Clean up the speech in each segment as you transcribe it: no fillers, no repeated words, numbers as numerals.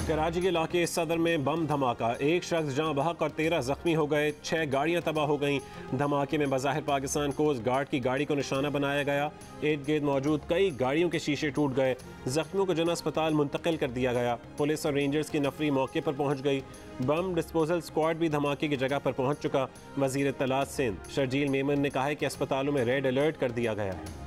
कराची के इलाके सदर में बम धमाका, एक शख्स जहां बहक और 13 जख्मी हो गए, 6 गाड़ियां तबाह हो गईं। धमाके में बज़ाहिर पाकिस्तान कोस्ट गार्ड की गाड़ी को निशाना बनाया गया। इर्द गिर्द मौजूद कई गाड़ियों के शीशे टूट गए। जख्मियों को जना अस्पताल मुंतकिल कर दिया गया। पुलिस और रेंजर्स की नफरी मौके पर पहुंच गई। बम डिस्पोजल स्क्वाड भी धमाके की जगह पर पहुंच चुका। वजीर इत्तलात सिंध शर्जील मेमन ने कहा है कि अस्पतालों में रेड अलर्ट कर दिया गया है।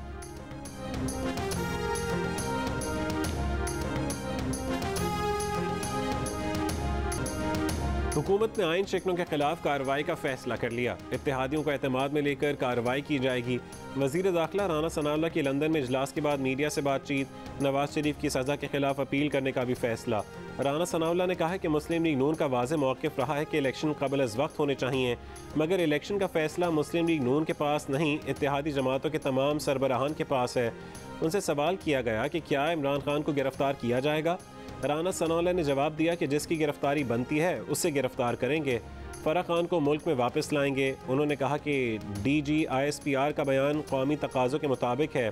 हुकूमत ने आइन शिकनों के खिलाफ कार्रवाई का फैसला कर लिया। इत्तेहादियों को एतमाद में लेकर कार्रवाई की जाएगी। वजीर दाखिला राना सनाउल्लाह की लंदन में इजलास के बाद मीडिया से बातचीत। नवाज शरीफ की सज़ा के खिलाफ अपील करने का भी फैसला। राना सनाउल्लाह ने कहा है कि मुस्लिम लीग नून का वाज़ेह मौक़िफ़ रहा है कि इलेक्शन क़ब्ल अज़ वक्त होने चाहिए, मगर इलेक्शन का फैसला मुस्लिम लीग नून के पास नहीं, इत्तेहादी जमातों के तमाम सरबराहान के पास है। उनसे सवाल किया गया कि क्या इमरान खान को गिरफ्तार किया जाएगा। राना सनाउल्लाह ने जवाब दिया कि जिसकी गिरफ्तारी बनती है उससे गिरफ्तार करेंगे। फ़रा खान को मुल्क में वापस लाएंगे। उन्होंने कहा कि DGISPR का बयान कौमी तकाज़ों के मुताबिक है।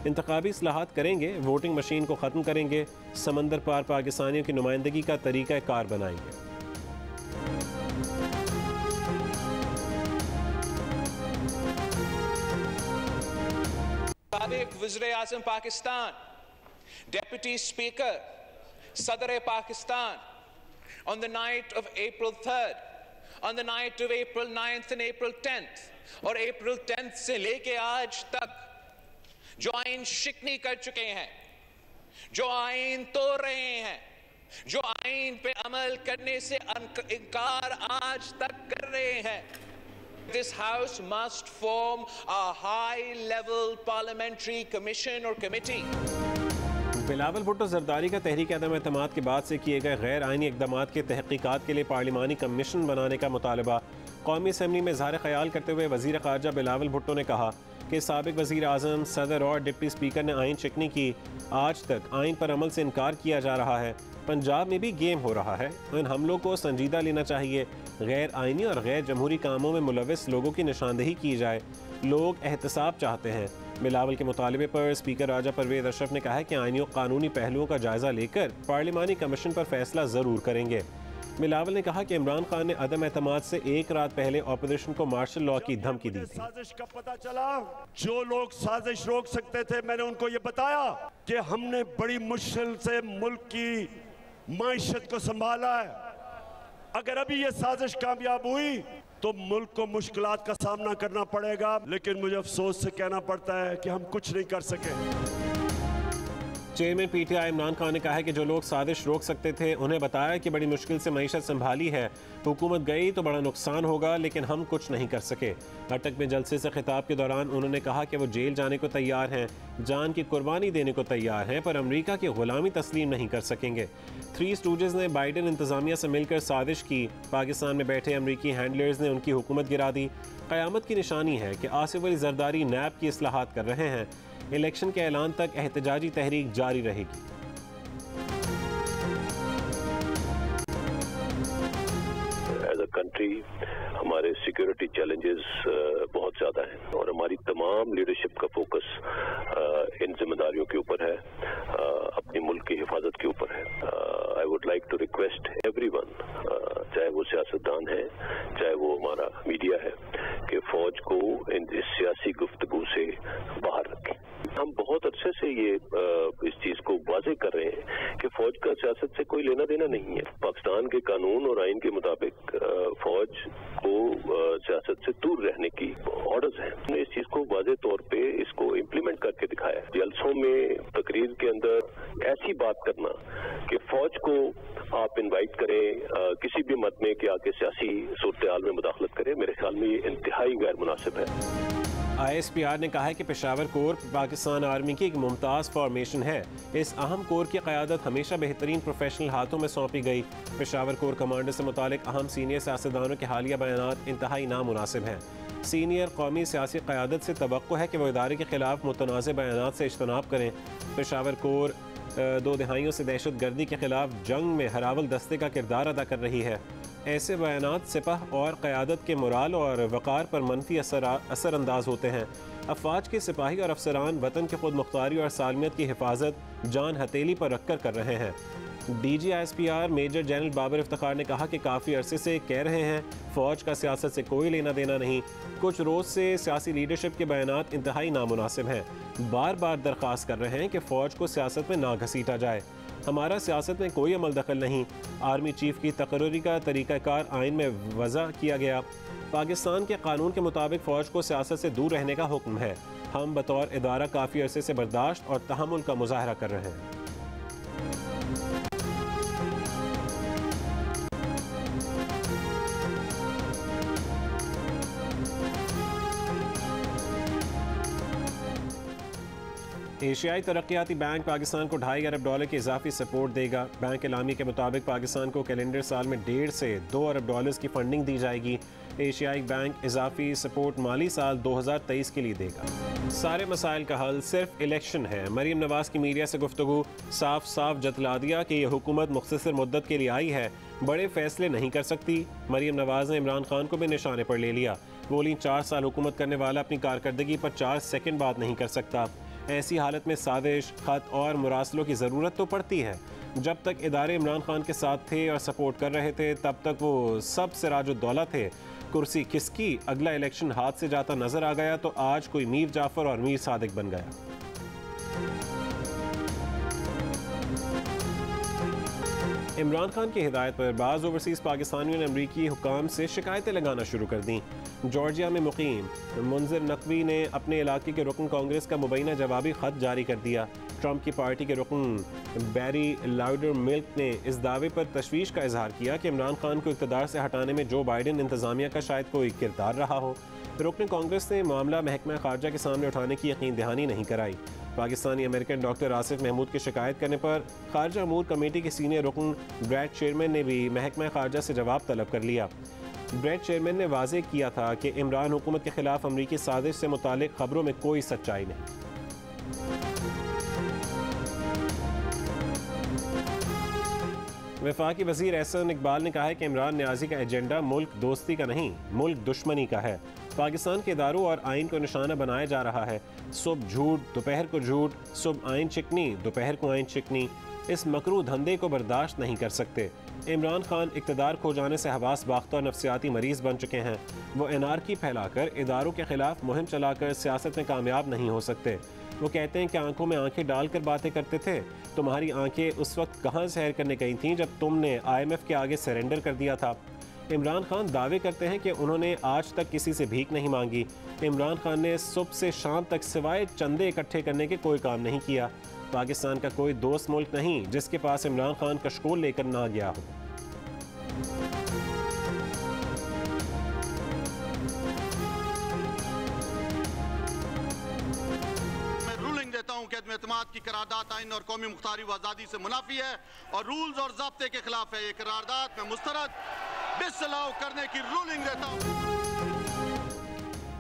इंतखाबी इस्लाहात करेंगे, वोटिंग मशीन को ख़त्म करेंगे, समंदर पार पाकिस्तानियों की नुमाइंदगी का तरीक़ा कार बनाएंगे। साबिक़ वज़ीर-ए-आज़म Pakistan, deputy speaker Sadr Pakistan, on the night of April 3rd, on the night of April 9th and April 10th, और April 10th से लेके आज तक जो आइन शिकनी कर चुके हैं, जो आइन तोड़ रहे हैं, जो आइन पे अमल करने से इनकार आज तक कर रहे हैं, This House must form a high-level parliamentary commission or committee. Bilawal Bhutto Zardari का तहरीक अदम एतमाद के बाद से किए गए गैर आइनी इक़दामात के तहक़ीक़ात के लिए पार्लिमानी कमीशन बनाने का मुतालबा। कौमी असम्बली में इज़हार ख़याल करते हुए वज़ीर ख़ारजा बिलावल भुट्टो ने कहा कि साबिक़ वज़ीर आज़म, सदर और डिप्टी स्पीकर ने आइन शिकनी की। आज तक आइन पर अमल से इनकार किया जा रहा है। पंजाब में भी गेम हो रहा है। इन हमलों को संजीदा लेना चाहिए। गैर आइनी और गैर जमहूरी कामों में मुलविस लोगों की निशानदेही की जाए। लोग एहतसाब चाहते हैं। बिलावल के मुतालबे पर स्पीकर राजा परवेज़ अशरफ ने कहा है कि आइनी और कानूनी पहलुओं का जायजा लेकर पार्लिमानी कमीशन पर फैसला ज़रूर करेंगे। बिलावल ने कहा कि इमरान खान ने अदम एतमाद से एक रात पहले ऑपोजिशन को मार्शल लॉ की धमकी दी थी। साजिश का पता चला, जो लोग साजिश रोक सकते थे, मैंने उनको ये बताया कि हमने बड़ी मुश्किल से मुल्क की माइशत को संभाला है। अगर अभी ये साजिश कामयाब हुई तो मुल्क को मुश्किलात का सामना करना पड़ेगा, लेकिन मुझे अफसोस से कहना पड़ता है कि हम कुछ नहीं कर सके। चेयरमैन PTI इमरान खान ने कहा है कि जो लोग साजिश रोक सकते थे उन्हें बताया कि बड़ी मुश्किल से मईशत संभाली है, हुकूमत गई तो बड़ा नुकसान होगा, लेकिन हम कुछ नहीं कर सके। अटक में जलसे से खिताब के दौरान उन्होंने कहा कि वो जेल जाने को तैयार हैं, जान की कुर्बानी देने को तैयार हैं, पर अमरीका की गुलामी तस्लीम नहीं कर सकेंगे। 3 स्टूडेंट्स ने बाइडन इंतजामिया से मिलकर साजिश की। पाकिस्तान में बैठे अमरीकी हैंडलर्स ने उनकी हुकूमत गिरा दी। क़यामत की निशानी है कि आसिफ अली जरदारी नैब की इस्लाहात कर रहे हैं। इलेक्शन के ऐलान तक एहतजाजी तहरीक जारी रहेगी। एज अ कंट्री हमारे सिक्योरिटी चैलेंजेस बहुत ज़्यादा हैं और हमारी तमाम लीडरशिप का फोकस इन जिम्मेदारियों के ऊपर है, अपनी मुल्क की हिफाजत के ऊपर है। I would like to request everyone, चाहे वो सियासतदान है, चाहे वो हमारा मीडिया है, कि फौज को इस सियासी गुफ्तगू से बाहर रखें। हम बहुत अच्छे से ये इस चीज को वाज़ेह कर रहे हैं कि फौज का सियासत से कोई लेना देना नहीं है। पाकिस्तान के कानून और आइन के मुताबिक फौज को सियासत से दूर रहने की ऑर्डर्स हैं। हमने इस चीज को वाज़ेह तौर पे इसको इम्प्लीमेंट करके दिखाया है। जलसों में, तकरीर के अंदर ऐसी बात करना कि फौज को आप इनवाइट करें किसी भी मत में कि आके सियासी सूरत-ए-हाल में मुदाखलत करें, मेरे ख्याल में ये इंतहाई गैर मुनासिब है। ISPR ने कहा है कि पेशावर कोर पाकिस्तान आर्मी की एक मुमताज़ फॉर्मेशन है। इस अहम कोर की क़यादत हमेशा बेहतरीन प्रोफेशनल हाथों में सौंपी गई। पेशावर कोर कमांडर से मुतालिक अहम सीनियर सियासतदानों के हालिया बयानात इंतहाई नामुनासिब हैं। सीनियर कौमी सियासी क़यादत से तवक्को है कि वह इदारे के खिलाफ मुतनाज़ बयानात से इज्तनाब करें। पेशावर कोर 2 दहाइयों से दहशत गर्दी के खिलाफ जंग में हरावल दस्ते का किरदार अदा कर रही है। ऐसे बयानात सिपह और क़यादत के मोराल और वक़ार पर मनफी असर अंदाज होते हैं। अफवाज के सिपाही और अफसरान वतन की खुद मुख्तारी और सालमियत की हिफाजत जान हथेली पर रखकर कर रहे हैं। DGISPR major general Babar Iftikhar ने कहा कि काफ़ी अरसे से कह रहे हैं फ़ौज का सियासत से कोई लेना देना नहीं। कुछ रोज़ से सियासी लीडरशिप के बयानात इंतहाई नामुनासिब हैं। बार बार दरख्वास्त कर रहे हैं कि फ़ौज को सियासत में ना घसीटा जाए। हमारा सियासत में कोई अमल दखल नहीं। आर्मी चीफ की तकर्री का तरीक़ाकार आइन में वज़ा किया गया। पाकिस्तान के कानून के मुताबिक फ़ौज को सियासत से दूर रहने का हुक्म है। हम बतौर इदारा काफ़ी अरसे से बर्दाश्त और तहम्मुल का मुजाहरा कर रहे हैं। एशियाई तरक्याती बैंक पाकिस्तान को $2.5 अरब की इजाफी सपोर्ट देगा। बैंक एलामी के मुताबिक पाकिस्तान को कैलेंडर साल में $1.5 से $2 अरब की फंडिंग दी जाएगी। एशियाई बैंक इजाफी सपोर्ट माली साल 2023 के लिए देगा। सारे मसाइल का हल सिर्फ इलेक्शन है। मरीम नवाज की मीडिया से गुफ्तगू साफ साफ जतला दिया कि यह हुकूमत मुख्तसर मुद्दत के लिए आई है, बड़े फैसले नहीं कर सकती। मरीम नवाज ने इमरान खान को भी निशाने पर ले लिया। बोली 4 साल हुकूमत करने वाला अपनी कारकर्दगी पर 4 सेकंड बात नहीं कर सकता। ऐसी हालत में साजिश, खत और मुरासलों की ज़रूरत तो पड़ती है। जब तक इदारे इमरान खान के साथ थे और सपोर्ट कर रहे थे तब तक वो सब सिराजुद्दौला थे। कुर्सी किसकी अगला इलेक्शन हाथ से जाता नजर आ गया तो आज कोई मीर जाफर और मीर सादिक बन गया। इमरान खान की हिदायत पर बाज़ ओवरसीज़ पाकिस्तानियों ने अमरीकी हुकाम से शिकायतें लगाना शुरू कर दी। जॉर्जिया में मुकीम मुंजिर नकवी ने अपने इलाके के रुकन कांग्रेस का मुबैना जवाबी ख़त जारी कर दिया। ट्रंप की पार्टी के रुकन बैरी लाउडर मिल्क ने इस दावे पर तशवीश का इजहार किया कि इमरान खान को इक़्तिदार से हटाने में जो बाइडन इंतज़ामिया का शायद कोई किरदार रहा हो। रुकन कांग्रेस ने मामला महकमा खारजा के सामने उठाने की यकीन दहानी नहीं कराई। पाकिस्तानी अमेरिकन डॉक्टर आसिफ महमूद की शिकायत करने पर खारजा अमूर कमेटी के सीनियर रुकन ब्रैड चेयरमैन ने भी महकमा खारजा से जवाब तलब कर लिया। ब्रैड चेयरमैन ने वाज़ेह किया था कि इमरान हुकूमत के खिलाफ अमरीकी साजिश से मुतालिक खबरों में कोई सच्चाई नहीं। वफाकी वज़ीर एहसन इकबाल ने कहा है कि इमरान न्याजी का एजेंडा मुल्क दोस्ती का नहीं, मुल्क दुश्मनी का है। पाकिस्तान के इदारों और आइन को निशाना बनाया जा रहा है। सुबह झूठ, दोपहर को झूठ, सुबह आइन चिकनी, दोपहर को आइन चिकनी। इस मकरू धंधे को बर्दाश्त नहीं कर सकते। इमरान खान इक़्तिदार खो जाने से हवास बाख्ता और नफ्सियाती मरीज़ बन चुके हैं। वो एनार्की फैलाकर इदारों के खिलाफ मुहिम चलाकर सियासत में कामयाब नहीं हो सकते। वो कहते हैं कि आंखों में आंखें डालकर बातें करते थे। तुम्हारी आंखें उस वक्त कहाँ सैर करने गई थीं जब तुमने IMF के आगे सरेंडर कर दिया था। इमरान खान दावे करते हैं कि उन्होंने आज तक किसी से भीख नहीं मांगी। इमरान खान ने सुबह से शाम तक सिवाय चंदे इकट्ठे करने के कोई काम नहीं किया। पाकिस्तान का कोई दोस्त मुल्क नहीं जिसके पास इमरान खान कशकोल लेकर ना गया हो। एतमाद की करारदाद आइन और कौमी मुख्तारी व आज़ादी से मुनाफी है और रूल्स और ज़ाब्ते के खिलाफ है। ये करारदाद में मुस्तरद डिसअलाउ करने की रूलिंग देता हूँ।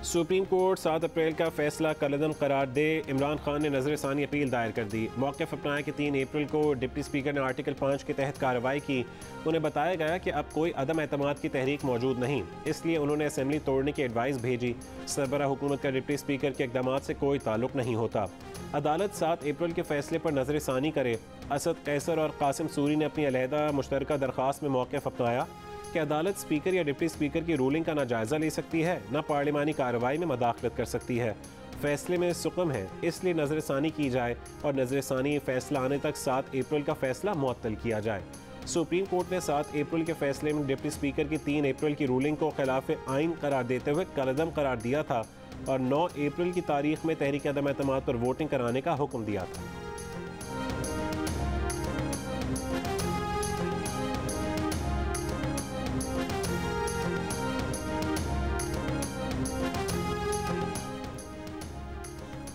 सुप्रीम कोर्ट 7 अप्रैल का फैसला कलअदम करार दे। इमरान खान ने नजरसानी अपील दायर कर दी। मौक़िफ़ अपनाया कि 3 अप्रैल को डिप्टी स्पीकर ने आर्टिकल 5 के तहत कार्रवाई की। उन्हें बताया गया कि अब कोई अदम एतमाद की तहरीक मौजूद नहीं, इसलिए उन्होंने असेंबली तोड़ने की एडवाइस भेजी। सरबराह हुकूमत का डिप्टी स्पीकर के इक़दामात से कोई ताल्लुक नहीं होता। अदालत 7 अप्रैल के फैसले पर नजरसानी करे। असद कैसर और कासिम सूरी ने अपनी अलहदा मुश्तरका दरख्वास्त में मौक़िफ़ अपनाया कि अदालत स्पीकर या डिप्टी स्पीकर की रूलिंग का ना जायज़ा ले सकती है, ना पार्लिमानी कार्रवाई में मदाखलत कर सकती है। फैसले में सुकम है, इसलिए नजरसानी की जाए और नजरसानी फैसला आने तक 7 अप्रैल का फैसला मुअत्तल किया जाए। सुप्रीम कोर्ट ने 7 अप्रैल के फैसले में डिप्टी स्पीकर की 3 अप्रैल की रूलिंग को खिलाफ आइन करार देते हुए कलअदम करार दिया था और 9 अप्रैल की तारीख में तहरीक अदम एतमाद पर वोटिंग कराने का हुक्म दिया था।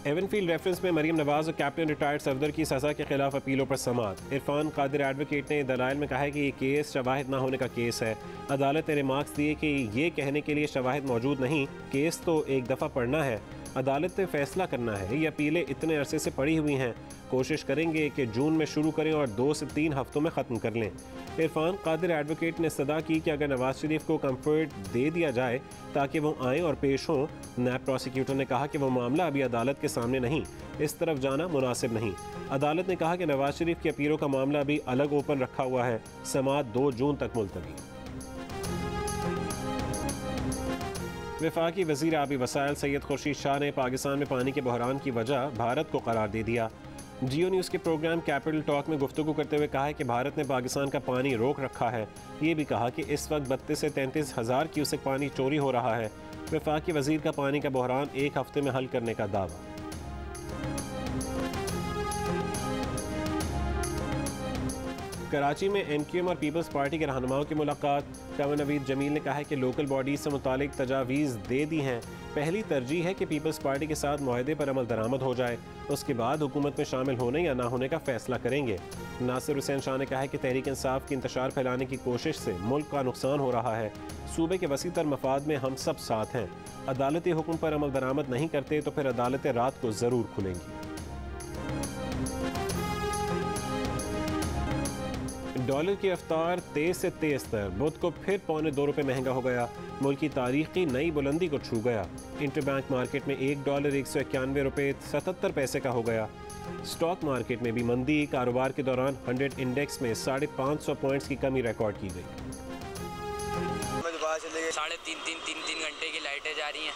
एवनफील्ड रेफरेंस में मरीम नवाज और कैप्टन रिटायर्ड सफदर की सज़ा के खिलाफ अपीलों पर समाअत। इरफान कादिर एडवोकेट ने दलाइल में कहा है कि ये केस शवाहिद ना होने का केस है। अदालत ने रिमार्क्स दिए कि ये कहने के लिए शवाहिद मौजूद नहीं, केस तो एक दफ़ा पढ़ना है। अदालत ने फैसला करना है। ये अपीलें इतने अरसे से पड़ी हुई हैं, कोशिश करेंगे कि जून में शुरू करें और 2 से 3 हफ्तों में ख़त्म कर लें। इरफान कादिर एडवोकेट ने सदा की कि अगर नवाज शरीफ को कंफर्ट दे दिया जाए ताकि वो आएँ और पेश हों। नैब प्रोसिक्यूटर ने कहा कि वो मामला अभी अदालत के सामने नहीं, इस तरफ जाना मुनासिब नहीं। अदालत ने कहा कि नवाज शरीफ की अपीलों का मामला अभी अलग ओपन रखा हुआ है। समाअत 2 जून तक मुलतवी। वफाकी वज़ीर आबी वसाइल सैयद खुर्शीद शाह ने पाकिस्तान में पानी के बहरान की वजह भारत को करार दे दिया। जियो न्यूज़ के प्रोग्राम कैपिटल टॉक में गुफ्तगू करते हुए कहा है कि भारत ने पाकिस्तान का पानी रोक रखा है। ये भी कहा कि इस वक्त 32 से 33 हज़ार क्यूसेक पानी चोरी हो रहा है। वफाकी वज़ीर का पानी का बहरान 1 हफ्ते में हल करने का दावा। कराची में एमक्यूएम और पीपल्स पार्टी के रहनुमाओं की मुलाकात। कंवर नवीद जमील ने कहा है कि लोकल बॉडीज से मुतालिक तजावीज़ दे दी हैं। पहली तरजीह है कि पीपल्स पार्टी के साथ मुआहदे पर अमल दरामद हो जाए, उसके बाद हुकूमत में शामिल होने या ना होने का फैसला करेंगे। नासिर हुसैन शाह ने कहा है कि तहरीक इंसाफ की इंतशार फैलाने की कोशिश से मुल्क का नुकसान हो रहा है। सूबे के वसी तर मफाद में हम सब साथ हैं। अदालती हुक्म पर अमल दरामद नहीं करते तो फिर अदालतें रात को ज़रूर खुलेंगी। डॉलर की रफ्तार तेज से तेज तर बुध को फिर $2.25 महंगा हो गया। मुल्क की तारीखी नई बुलंदी को छू गया। इंटरबैंक मार्केट में $1 191.77 का हो गया। स्टॉक मार्केट में भी मंदी। कारोबार के दौरान 100 इंडेक्स में 550 पॉइंट्स की कमी रिकॉर्ड की गई। 3.5 घंटे की लाइटें जा रही हैं,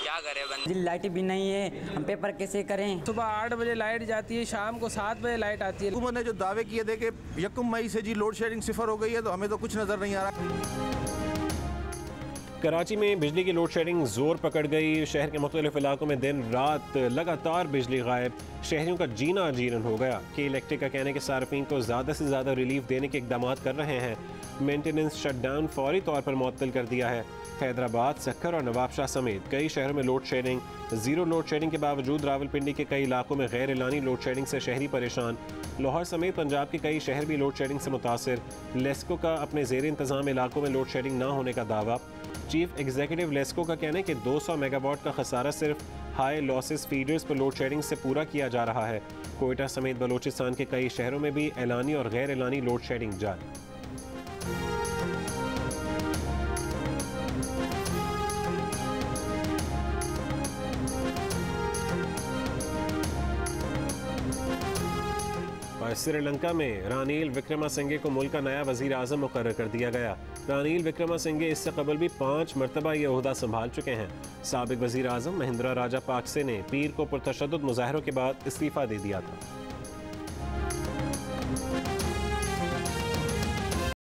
क्या करें बंदे। लाइट भी नहीं है, हम पेपर कैसे करें। सुबह 8 बजे लाइट जाती है, शाम को 7 बजे लाइट आती है। हुकूमत ने जो दावे किए थे कि 1 मई से जी लोड शेडिंग 0 हो गई है, तो हमें तो कुछ नज़र नहीं आ रहा। कराची में बिजली की लोड शेडिंग जोर पकड़ गई। शहर के मुख्तलिफ इलाकों में दिन रात लगातार बिजली गायब। शहरियों का जीना अजीरन हो गया। कि इलेक्ट्रिक का कहने के सार्फिन को ज़्यादा से ज़्यादा रिलीफ देने के इकदाम कर रहे हैं। मेंटेनेंस शटडाउन फौरी तौर पर मुअत्तल कर दिया है। हैदराबाद, सक्कर और नवाबशाह समेत कई शहरों में load shedding. Zero load shedding के बावजूद रावलपिंडी के कई इलाकों में गैर एलानी लोड शेडिंग से शहरी परेशान। लाहौर समेत पंजाब के कई शहर भी लोड शेडिंग से मुतासर। लेस्को का अपने ज़ेर इंतज़ाम इलाकों में लोड शेडिंग ना होने का दावा। चीफ एग्जीक्यूटिव लेस्को का कहना है कि 200 मेगावाट का खसारा सिर्फ हाई लॉसेस फीडर्स पर लोड शेडिंग से पूरा किया जा रहा है। कोयटा समेत बलोचिस्तान के कई शहरों में भी एलानी और गैर एलानी लोड शेडिंग जारी। और श्रीलंका में रानील विक्रमासिंघे को मुल्क का नया वज़ीर आज़म मुकर्रर कर दिया गया। रानील विक्रमासिंघे इससे कबल भी 5 मरतबा ये ओहदा संभाल चुके हैं। साबिक वज़ीर आज़म महिंद्रा राजा पाक्से ने पीर को पुरतशद्दुद मुज़ाहरों के बाद इस्तीफ़ा दे दिया था।